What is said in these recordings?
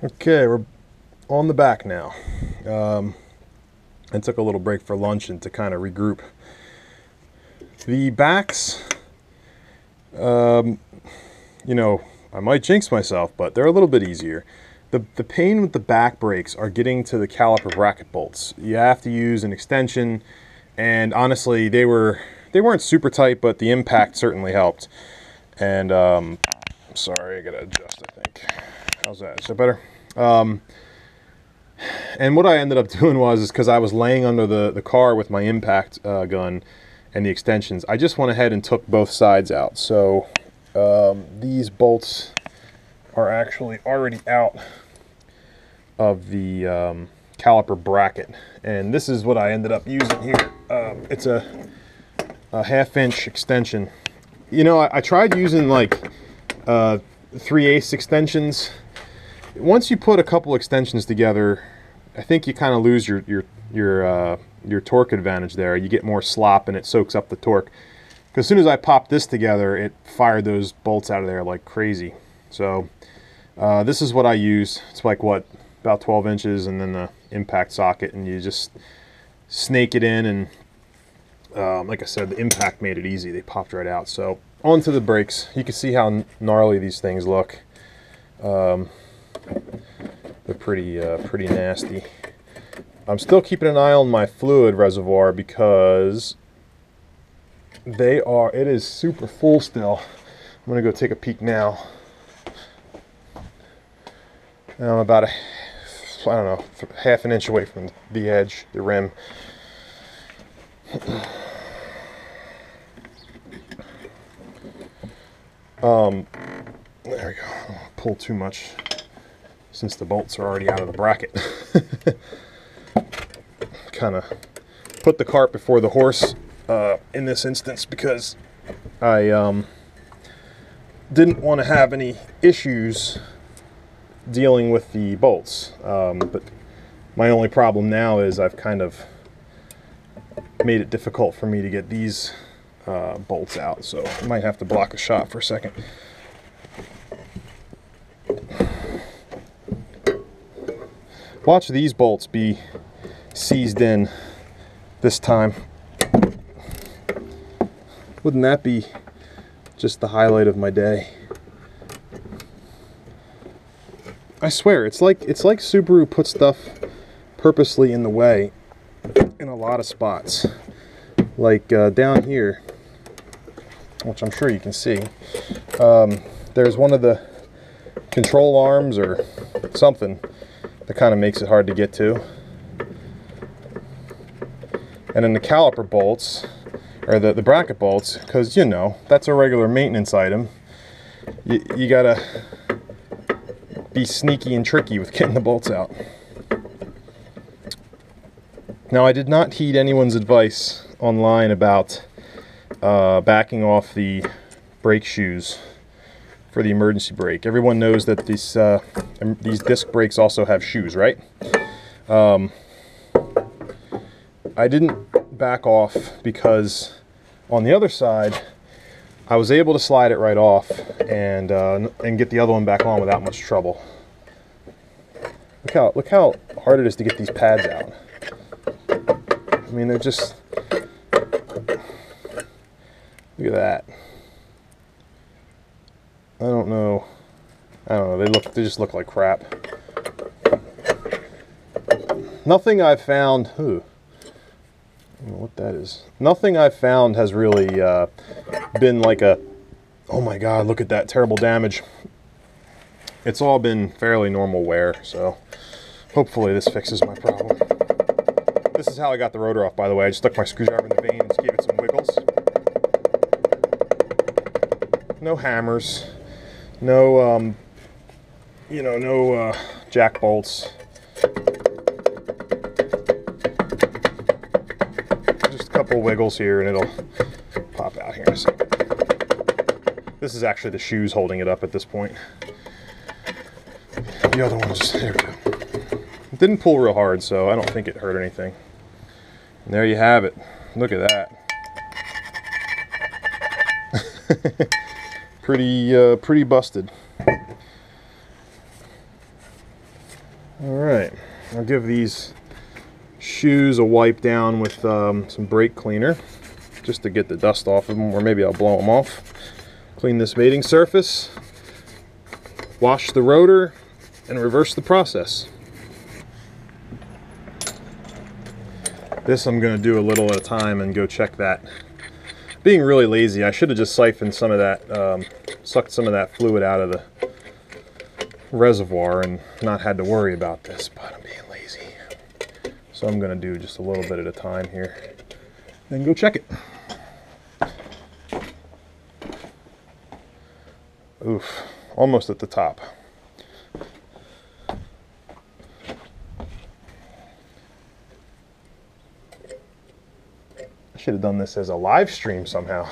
Okay, we're on the back now. I took a little break for lunch and to kind of regroup. The backs, you know, I might jinx myself, but they're a little bit easier. The pain with the back brakes are getting to the caliper bracket bolts. You have to use an extension, and honestly, they weren't super tight, but the impact certainly helped. And sorry, I gotta adjust, I think. How's that? Is that better? And what I ended up doing was, because I was laying under the car with my impact gun and the extensions, I just went ahead and took both sides out. So these bolts are actually already out of the caliper bracket. And this is what I ended up using here. It's a 1/2-inch extension. You know, I tried using like 3/8 extensions. Once you put a couple extensions together, I think you kind of lose your torque advantage there. You get more slop and it soaks up the torque. Because as soon as I popped this together, it fired those bolts out of there like crazy. So this is what I use. It's like, what, about 12 inches, and then the impact socket, and you just snake it in, and like I said, the impact made it easy. They popped right out. So onto the brakes. You can see how gnarly these things look. They're pretty nasty. I'm still keeping an eye on my fluid reservoir because it is super full still. I'm gonna go take a peek now. And I'm about I don't know, 1/2 inch away from the edge, the rim. There we go. I don't pull too much since the bolts are already out of the bracket. Kind of put the cart before the horse in this instance, because I didn't want to have any issues dealing with the bolts. But my only problem now is I've kind of made it difficult for me to get these bolts out, so I might have to block a shot for a second. Watch these bolts be seized in this time. Wouldn't that be just the highlight of my day? I swear, it's like Subaru put stuff purposely in the way in a lot of spots. Like down here, which I'm sure you can see, there's one of the control arms or something that kind of makes it hard to get to. And then the caliper bolts, or the bracket bolts, because, you know, that's a regular maintenance item. You gotta be sneaky and tricky with getting the bolts out. Now, I did not heed anyone's advice online about backing off the brake shoes for the emergency brake. Everyone knows that these disc brakes also have shoes, right? I didn't back off because on the other side, I was able to slide it right off and get the other one back on without much trouble. Look how hard it is to get these pads out. I mean, they're just, look at that. I don't know. They just look like crap. Nothing I've found. Ooh, I don't know what that is. Nothing I've found has really been like a, oh my God, look at that terrible damage. It's all been fairly normal wear, so hopefully this fixes my problem. This is how I got the rotor off, by the way. I just stuck my screwdriver in the vane and just gave it some wiggles. No hammers. No, you know, no jack bolts. Just a couple wiggles here and it'll pop out here in a second. This is actually the shoes holding it up at this point. The other one just, there we go. It didn't pull real hard, so I don't think it hurt anything. And there you have it. Look at that. pretty busted. All right, I'll give these shoes a wipe down with some brake cleaner just to get the dust off of them, or maybe I'll blow them off. Clean this mating surface, wash the rotor, and reverse the process. This I'm going to do a little at a time and go check that. Being really lazy, I should have just siphoned some of that, sucked some of that fluid out of the reservoir and not had to worry about this, but I'm being lazy. So I'm going to do just a little bit at a time here, then go check it. Oof, almost at the top. I should have done this as a live stream somehow.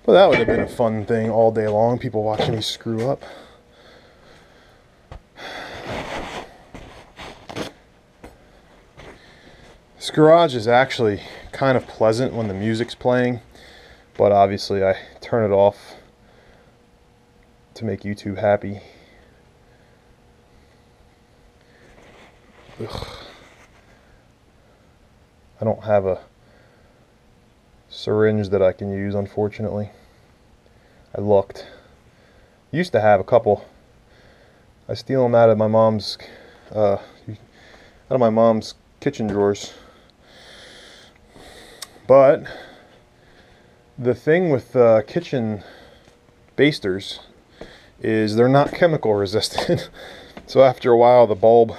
Well, that would have been a fun thing all day long, people watching me screw up. This garage is actually kind of pleasant when the music's playing, but obviously I turn it off to make YouTube happy. Ugh. I don't have a syringe that I can use, unfortunately. I looked. Used to have a couple. I steal them out of my mom's kitchen drawers. But the thing with kitchen basters is they're not chemical resistant. So after a while the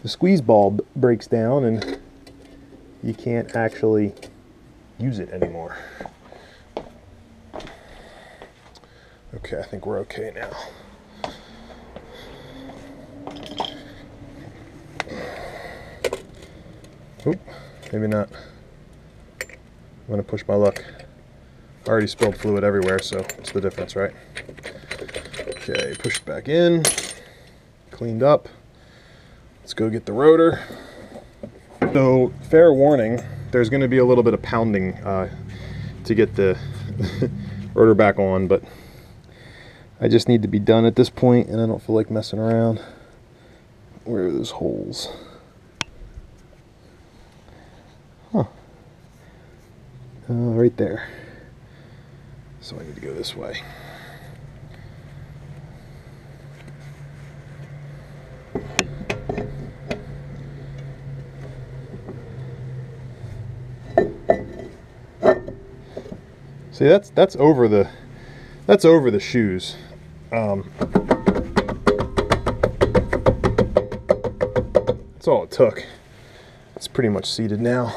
squeeze bulb breaks down and you can't actually use it anymore. Okay, I think we're okay now. Oop, maybe not. I'm gonna push my luck. I already spilled fluid everywhere, so what's the difference, right? Okay, push it back in, cleaned up. Let's go get the rotor. So, fair warning, there's gonna be a little bit of pounding to get the rotor back on, but I just need to be done at this point, and I don't feel like messing around. Where are those holes? Huh. Right there. So I need to go this way. See, that's over the shoes. That's all it took. It's pretty much seated now.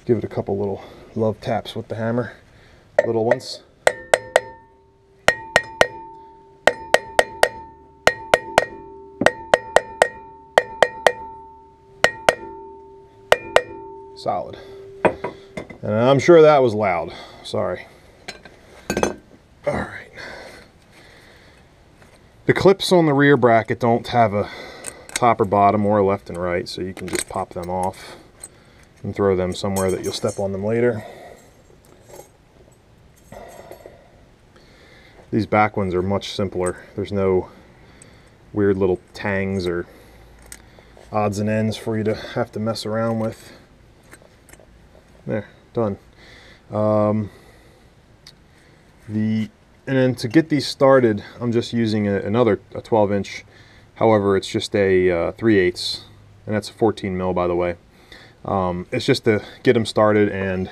Give it a couple little love taps with the hammer, little ones. Solid. And I'm sure that was loud. Sorry. All right. The clips on the rear bracket don't have a top or bottom or left and right, so you can just pop them off and throw them somewhere that you'll step on them later. These back ones are much simpler. There's no weird little tangs or odds and ends for you to have to mess around with. There, done. And then to get these started, I'm just using another 12-inch. However, it's just a 3/8, and that's a 14 mil, by the way. It's just to get them started, and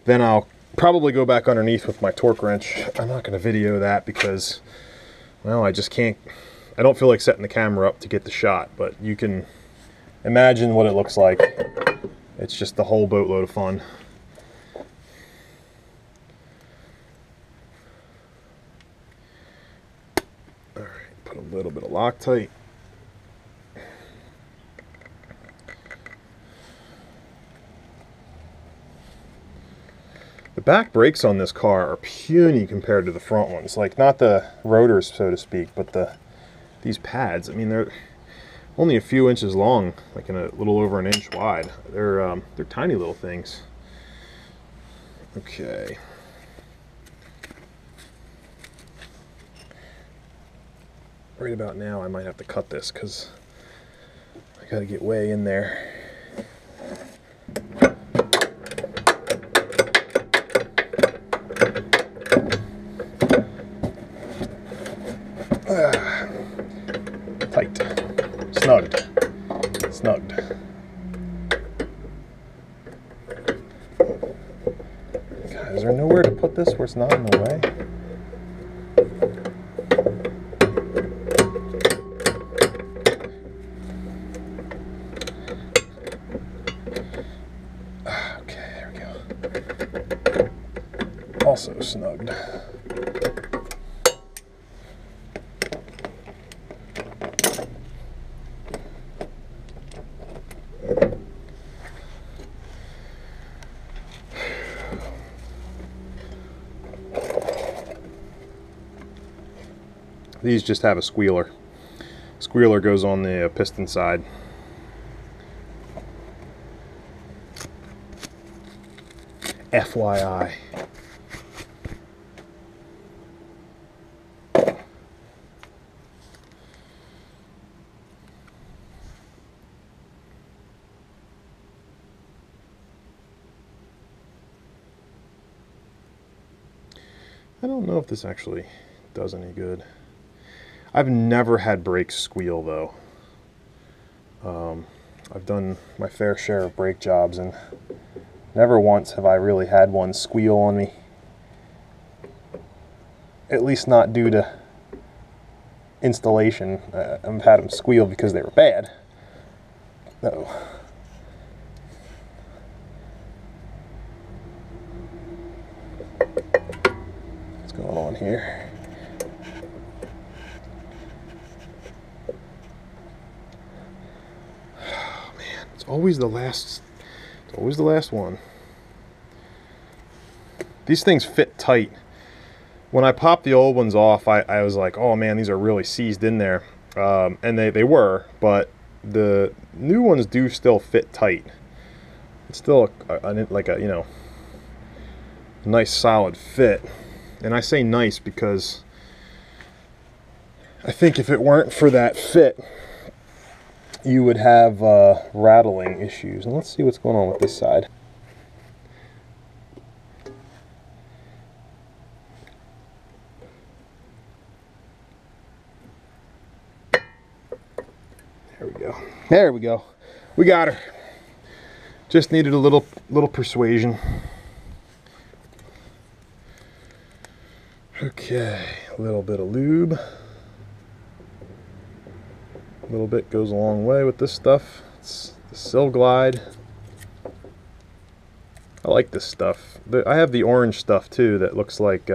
then I'll probably go back underneath with my torque wrench. I'm not going to video that because, well, I just can't. I don't feel like setting the camera up to get the shot, but you can imagine what it looks like. It's just a whole boatload of fun. All right, put a little bit of Loctite. The back brakes on this car are puny compared to the front ones. Like, not the rotors, so to speak, but these pads. I mean, they're only a few inches long, like in a little over an inch wide. They're tiny little things. Okay. right about now I might have to cut this because I got to get way in there. Tight. Snugged. Snugged. God, is there nowhere to put this where it's not in the way? Okay, there we go. Also snugged. These just have a squealer. Squealer goes on the piston side. FYI. I don't know if this actually does any good. I've never had brakes squeal though. I've done my fair share of brake jobs and never once have I really had one squeal on me. At least not due to installation. I've had them squeal because they were bad. Uh-oh. What's going on here? It's always the last one. These things fit tight. When I popped the old ones off, I was like, oh man, these are really seized in there. And they were, but the new ones do still fit tight. It's still like a, you know, nice solid fit. And I say nice because I think if it weren't for that fit, you would have rattling issues. And let's see what's going on with this side. There we go. There we go. We got her. Just needed a little persuasion. Okay, a little bit of lube. A little bit goes a long way with this stuff. It's the Silglide. I like this stuff. I have the orange stuff too that looks like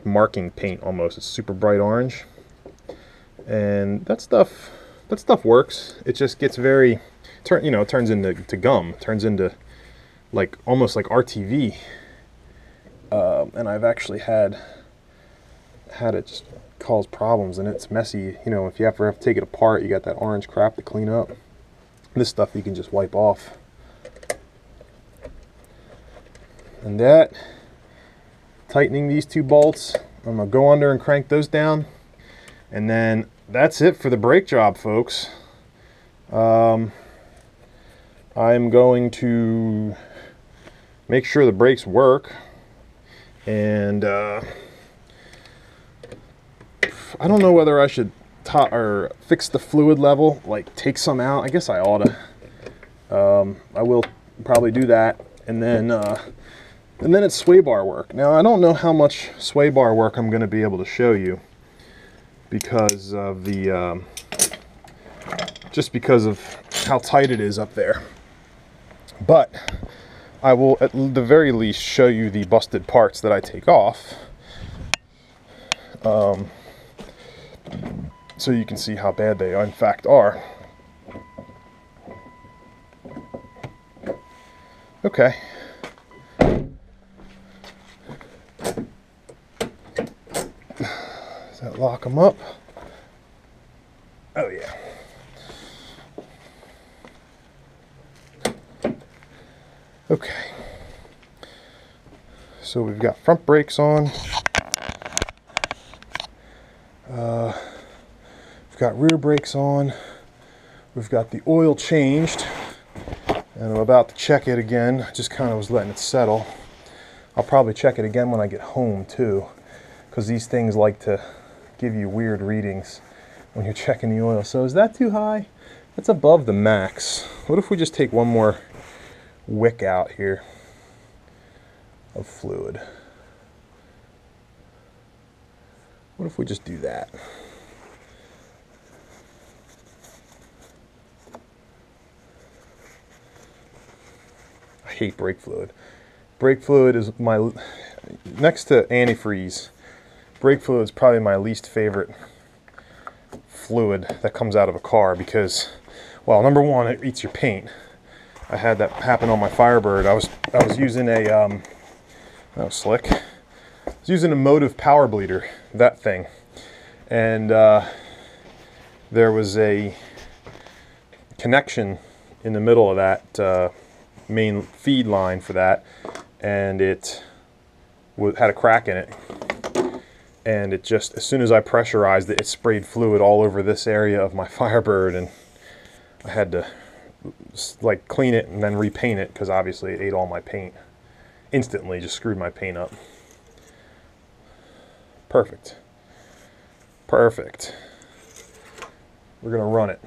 marking paint almost. It's super bright orange, and that stuff works. It just gets very turns into gum, turns into like almost like RTV. And I've actually had it just cause problems, and it's messy. You know, if you ever have to take it apart, you got that orange crap to clean up. This stuff you can just wipe off. And that, tightening these two bolts, I'm gonna go under and crank those down, and then that's it for the brake job, folks. I'm going to make sure the brakes work, and I don't know whether I should fix the fluid level, like take some out. I guess I ought to. I will probably do that, and then it's sway bar work. Now I don't know how much sway bar work I'm going to be able to show you because of the just because of how tight it is up there. But I will at the very least show you the busted parts that I take off. So you can see how bad they in fact are. Okay. Does that lock them up? Oh yeah. Okay. So we've got front brakes on. got rear brakes on. We've got the oil changed. And I'm about to check it again. Just kind of was letting it settle. I'll probably check it again when I get home too, because these things like to give you weird readings when you're checking the oil. So is that too high? That's above the max. What if we just take one more wick out here of fluid? What if we just do that? I hate brake fluid. Brake fluid is my, next to antifreeze, brake fluid is probably my least favorite fluid that comes out of a car because, well, number one, it eats your paint. I had that happen on my Firebird. I was using a, that was slick. I was using a Motive power bleeder, that thing, and there was a connection in the middle of that main feed line for that, and it had a crack in it, and it just, as soon as I pressurized it, it sprayed fluid all over this area of my Firebird, and I had to like clean it and then repaint it because obviously it ate all my paint instantly, just screwed my paint up. Perfect. Perfect. We're gonna run it.